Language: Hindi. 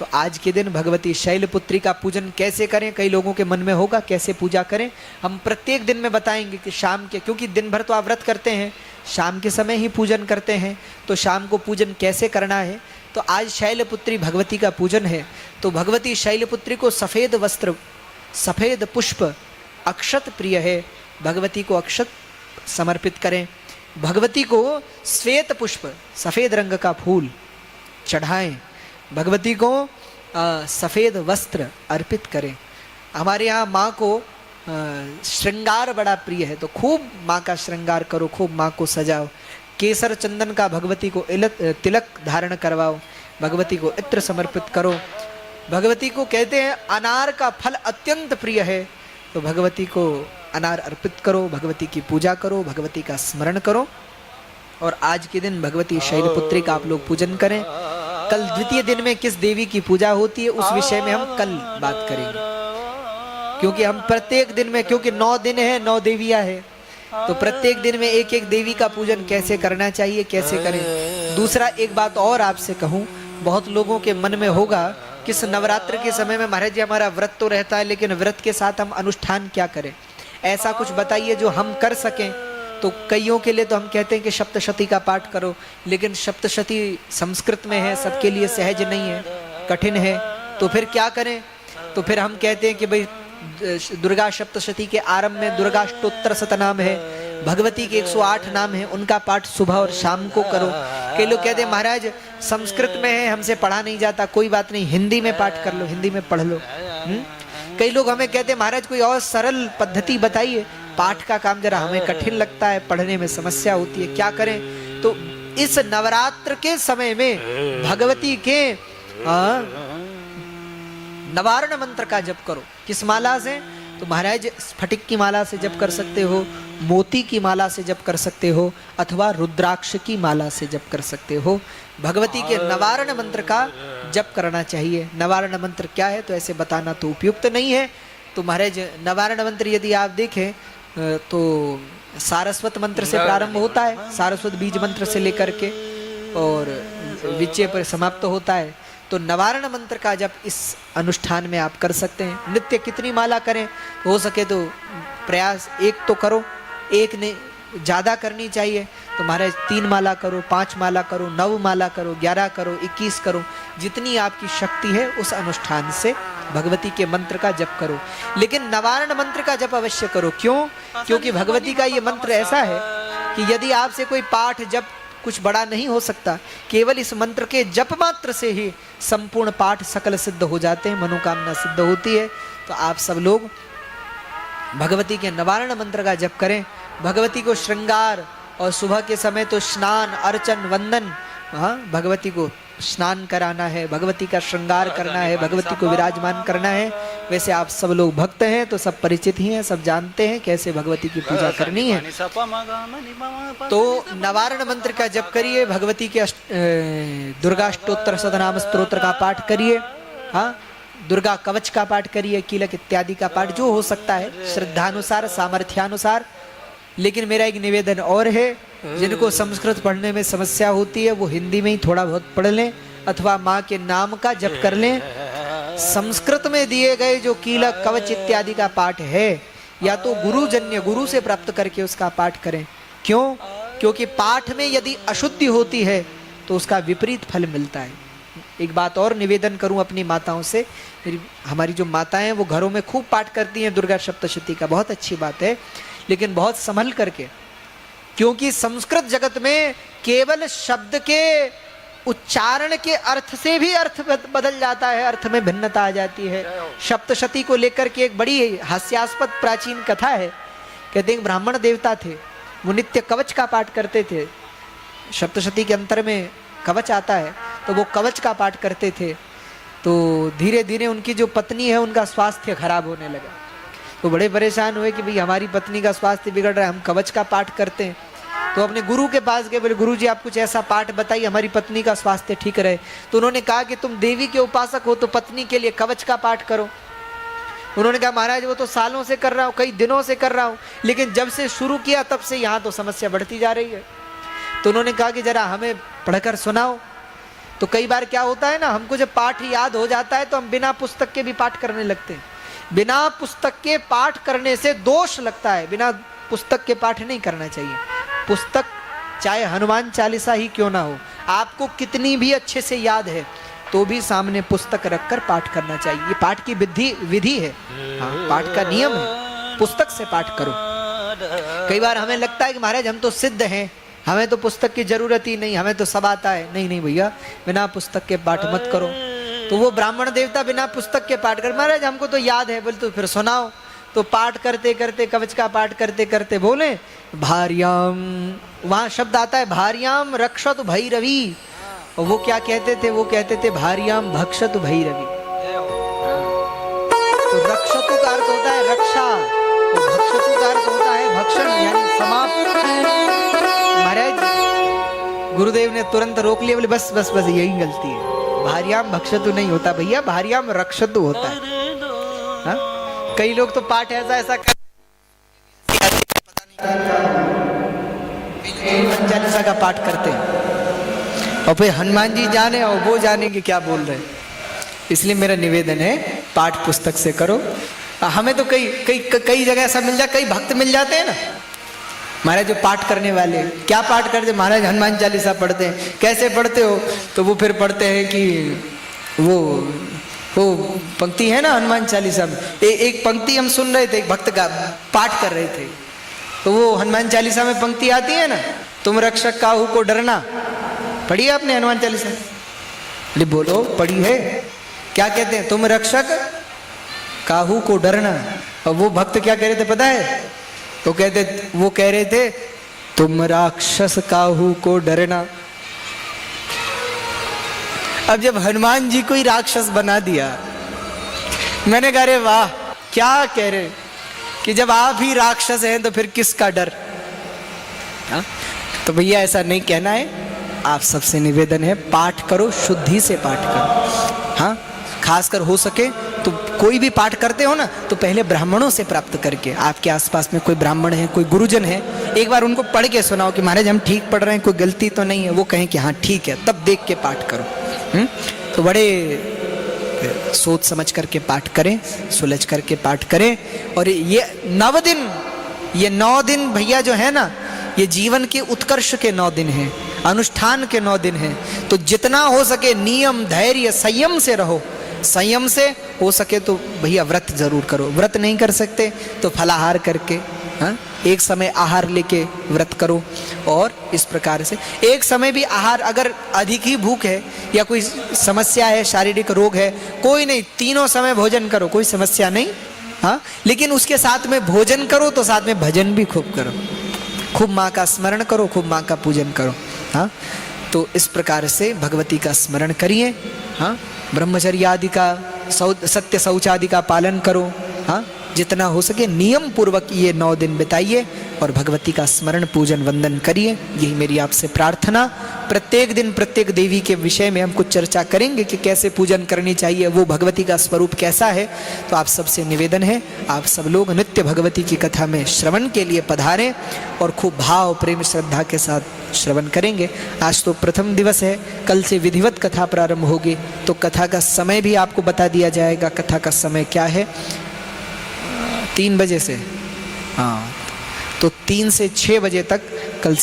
तो आज के दिन भगवती शैलपुत्री का पूजन कैसे करें, कई लोगों के मन में होगा कैसे पूजा करें। हम प्रत्येक दिन में बताएंगे कि शाम के, क्योंकि दिन भर तो आप व्रत करते हैं, शाम के समय ही पूजन करते हैं, तो शाम को पूजन कैसे करना है। तो आज शैलपुत्री भगवती का पूजन है, तो भगवती शैलपुत्री को सफ़ेद वस्त्र, सफ़ेद पुष्प, अक्षत प्रिय है, भगवती को अक्षत समर्पित करें। भगवती को श्वेत पुष्प, सफ़ेद रंग का फूल चढ़ाएं। भगवती को सफ़ेद वस्त्र अर्पित करें। हमारे यहाँ माँ को श्रृंगार बड़ा प्रिय है, तो खूब माँ का श्रृंगार करो, खूब माँ को सजाओ। केसर चंदन का भगवती को तिलक धारण करवाओ, भगवती को इत्र समर्पित करो। भगवती को कहते हैं अनार का फल अत्यंत प्रिय है, तो भगवती को अनार अर्पित करो, भगवती की पूजा करो, भगवती का स्मरण करो। और आज के दिन भगवती शैलपुत्री का आप लोग पूजन करें। कल द्वितीय दिन में किस देवी की पूजा होती है उस विषय में हम कल बात करेंगे, क्योंकि हम प्रत्येक दिन में, क्योंकि 9 दिन है, 9 देवियां है, तो प्रत्येक दिन में एक एक देवी का पूजन कैसे करना चाहिए, कैसे करें। दूसरा एक बात और आपसे कहूँ, बहुत लोगों के मन में होगा कि इस नवरात्र के समय में महाराज जी हमारा व्रत तो रहता है, लेकिन व्रत के साथ हम अनुष्ठान क्या करें, ऐसा कुछ बताइए जो हम कर सकें। तो कईयों के लिए तो हम कहते हैं कि सप्तशती का पाठ करो, लेकिन सप्तशती संस्कृत में है, सबके लिए सहज नहीं है, कठिन है, तो फिर क्या करें। तो फिर हम कहते हैं कि भाई दुर्गा सप्तशती के आरंभ में दुर्गा अष्टोत्तर शतनाम है, भगवती के 108 नाम है, उनका पाठ सुबह और शाम को करो। कई लोग कहते हैं महाराज संस्कृत में है, हमसे पढ़ा नहीं जाता, कोई बात नहीं, हिंदी में पाठ कर लो, हिंदी में पढ़ लो। कई लोग हमें कहते हैं महाराज कोई और सरल पद्धति बताइए, पाठ का काम जरा हमें कठिन लगता है, पढ़ने में समस्या होती है, क्या करें। तो इस नवरात्र के समय में भगवती के नवारण मंत्र का जप करो। किस माला से, तो महाराज स्फटिक की माला से जप कर सकते हो, मोती की माला से जप कर सकते हो, अथवा रुद्राक्ष की माला से जप कर सकते हो। भगवती के नवारण मंत्र का जप करना चाहिए। नवारण मंत्र क्या है तो ऐसे बताना तो उपयुक्त नहीं है। तो महाराज नवारण मंत्र यदि आप देखें तो सारस्वत मंत्र से प्रारंभ होता है, सारस्वत बीज मंत्र से लेकर के और विजय पर समाप्त होता है। तो नवारण मंत्र का जप इस अनुष्ठान में आप कर सकते हैं। नित्य कितनी माला करें, हो सके तो प्रयास एक तो करो, एक ने ज़्यादा करनी चाहिए तो महाराज 3 माला करो, 5 माला करो, 9 माला करो, 11 करो, 21 करो, जितनी आपकी शक्ति है उस अनुष्ठान से भगवती के मंत्र का जप करो। लेकिन नवारण मंत्र का जप अवश्य करो। क्यों? क्योंकि भगवती का ये मंत्र ऐसा है कि यदि आपसे कोई पाठ जप कुछ बड़ा नहीं हो सकता, केवल इस मंत्र के जप मात्र से ही संपूर्ण पाठ सकल सिद्ध हो जाते हैं, मनोकामना सिद्ध होती है। तो आप सब लोग भगवती के नवारण मंत्र का जप करें। भगवती को श्रृंगार और सुबह के समय तो स्नान, अर्चन, वंदन, भगवती को स्नान कराना है, भगवती का श्रृंगार करना है, भगवती को विराजमान करना है। वैसे आप सब लोग भक्त हैं तो सब परिचित ही हैं, सब जानते हैं कैसे भगवती की पूजा करनी है। तो नवारण मंत्र का जप करिए, भगवती के दुर्गा अष्टोत्तर शतनाम स्तोत्र का पाठ करिए, हाँ, दुर्गा कवच का पाठ करिए, कीलक इत्यादि का पाठ जो हो सकता है श्रद्धानुसार, सामर्थ्यानुसार। लेकिन मेरा एक निवेदन और है, जिनको संस्कृत पढ़ने में समस्या होती है वो हिंदी में ही थोड़ा बहुत पढ़ लें अथवा माँ के नाम का जप कर लें। संस्कृत में दिए गए जो कीलक कवच इत्यादि का पाठ है या तो गुरुजन्य, गुरु से प्राप्त करके उसका पाठ करें। क्यों? क्योंकि पाठ में यदि अशुद्धि होती है तो उसका विपरीत फल मिलता है। एक बात और निवेदन करूं अपनी माताओं से, हमारी जो माताएं हैं वो घरों में खूब पाठ करती हैं दुर्गा सप्तशती का, बहुत अच्छी बात है, लेकिन बहुत संभल करके, क्योंकि संस्कृत जगत में केवल शब्द के उच्चारण के अर्थ से भी अर्थ बदल जाता है, अर्थ में भिन्नता आ जाती है। सप्तशती को लेकर के एक बड़ी हास्यास्पद प्राचीन कथा है। कहते हैं ब्राह्मण देवता थे, वो नित्य कवच का पाठ करते थे। सप्तशती के अंतर में कवच आता है तो वो कवच का पाठ करते थे। तो धीरे धीरे उनकी जो पत्नी है उनका स्वास्थ्य खराब होने लगा, तो बड़े परेशान हुए कि भाई हमारी पत्नी का स्वास्थ्य बिगड़ रहा है, हम कवच का पाठ करते हैं। तो अपने गुरु के पास गए, बोले गुरु जी आप कुछ ऐसा पाठ बताइए हमारी पत्नी का स्वास्थ्य ठीक रहे। तो उन्होंने कहा कि तुम देवी के उपासक हो तो पत्नी के लिए कवच का पाठ करो। उन्होंने कहा महाराज वो तो सालों से कर रहा हूँ, कई दिनों से कर रहा हूँ, लेकिन जब से शुरू किया तब से यहाँ तो समस्या बढ़ती जा रही है। तो उन्होंने कहा कि जरा हमें पढ़कर सुनाओ। तो कई बार क्या होता है ना, हमको जब पाठ याद हो जाता है तो हम बिना पुस्तक के भी पाठ करने लगते हैं। बिना पुस्तक के पाठ करने से दोष लगता है, बिना पुस्तक के पाठ नहीं करना चाहिए। पुस्तक चाहे हनुमान चालीसा ही क्यों ना हो, आपको कितनी भी अच्छे से याद है तो भी सामने पुस्तक रखकर पाठ करना चाहिए। ये पाठ की विधि है, हाँ, पाठ का नियम है, पुस्तक से पाठ करो। कई बार हमें लगता है कि महाराज हम तो सिद्ध हैं, हमें तो पुस्तक की जरूरत ही नहीं, हमें तो सब आता है। नहीं नहीं भैया, बिना पुस्तक के पाठ मत करो। तो वो ब्राह्मण देवता बिना पुस्तक के पाठ कर, महाराज हमको तो याद है, बोले तो फिर सुनाओ। तो पाठ करते करते, कवच का पाठ करते करते बोले भार्याम, वहां शब्द आता है भार्याम रक्षत भैरवी। और वो क्या कहते थे, वो कहते थे भार्याम भक्षत भैरवी। तो रक्षतु का अर्थ होता है रक्षा, तो भक्षतु का अर्थ होता है भक्षण, यानी समाप्त। महाराज गुरुदेव ने तुरंत रोक लिया, बोले बस बस बस यही गलती है, भार्याम भक्षतु नहीं होता भैया, भार्याम रक्षतु होता है। हा? कई लोग तो पाठ ऐसा कर हनुमान चालीसा का पाठ करते हैं और फिर हनुमान जी जाने और वो जाने कि क्या बोल रहे हैं। इसलिए मेरा निवेदन है पाठ पुस्तक से करो। हमें तो कई जगह ऐसा मिल जाए, कई भक्त मिल जाते हैं ना महाराज जो पाठ करने वाले, क्या पाठ करते महाराज, हनुमान चालीसा पढ़ते हैं। कैसे पढ़ते हो, तो वो फिर पढ़ते हैं कि वो पंक्ति है ना हनुमान चालीसा में, एक पंक्ति हम सुन रहे थे, एक भक्त का पाठ कर रहे थे, तो वो हनुमान चालीसा में पंक्ति आती है ना, तुम रक्षक काहू को डरना। पढ़ी है आपने हनुमान चालीसा? अरे बोलो, पढ़ी है? क्या कहते हैं, तुम रक्षक काहू को डरना। और वो भक्त क्या कह रहे थे पता है, तो वो कह रहे थे तुम राक्षस काहू को डरना। अब जब हनुमान जी को ही राक्षस बना दिया, मैंने कहा रे वाह, क्या कह रहे कि जब आप ही राक्षस हैं तो फिर किसका डर। हा? तो भैया ऐसा नहीं कहना है। आप सबसे निवेदन है पाठ करो, शुद्धि से पाठ करो। हाँ, खासकर हो सके तो कोई भी पाठ करते हो ना तो पहले ब्राह्मणों से प्राप्त करके, आपके आसपास में कोई ब्राह्मण है, कोई गुरुजन है, एक बार उनको पढ़ के सुनाओ कि महाराज हम ठीक पढ़ रहे हैं, कोई गलती तो नहीं है। वो कहें कि हाँ ठीक है, तब देख के पाठ करो। तो बड़े सोच समझ करके पाठ करें, सुलझ करके पाठ करें। और ये 9 दिन भैया जो है ना, ये जीवन के उत्कर्ष के 9 दिन हैं, अनुष्ठान के 9 दिन हैं। तो जितना हो सके नियम, धैर्य, संयम से रहो। संयम से हो सके तो भैया व्रत जरूर करो। व्रत नहीं कर सकते तो फलाहार करके, हाँ, एक समय आहार लेके व्रत करो। और इस प्रकार से एक समय भी आहार, अगर अधिक ही भूख है या कोई समस्या है, शारीरिक रोग है, कोई नहीं, 3 समय भोजन करो, कोई समस्या नहीं। हाँ, लेकिन उसके साथ में भोजन करो तो साथ में भजन भी खूब करो, खूब माँ का स्मरण करो, खूब माँ का पूजन करो। हाँ, तो इस प्रकार से भगवती का स्मरण करिए। हाँ, ब्रह्मचर्य आदि का, सत्य शौच आदि का पालन करो। हाँ, जितना हो सके नियम पूर्वक ये 9 दिन बिताइए और भगवती का स्मरण, पूजन, वंदन करिए। यही मेरी आपसे प्रार्थना। प्रत्येक दिन प्रत्येक देवी के विषय में हम कुछ चर्चा करेंगे कि कैसे पूजन करनी चाहिए, वो भगवती का स्वरूप कैसा है। तो आप सबसे निवेदन है, आप सब लोग नित्य भगवती की कथा में श्रवण के लिए पधारें और खूब भाव, प्रेम, श्रद्धा के साथ श्रवण करेंगे। आज तो प्रथम दिवस है, कल से विधिवत कथा प्रारंभ होगी, तो कथा का समय भी आपको बता दिया जाएगा। कथा का समय क्या है, 3 बजे से, हाँ, तो 3 से 6 बजे तक कल से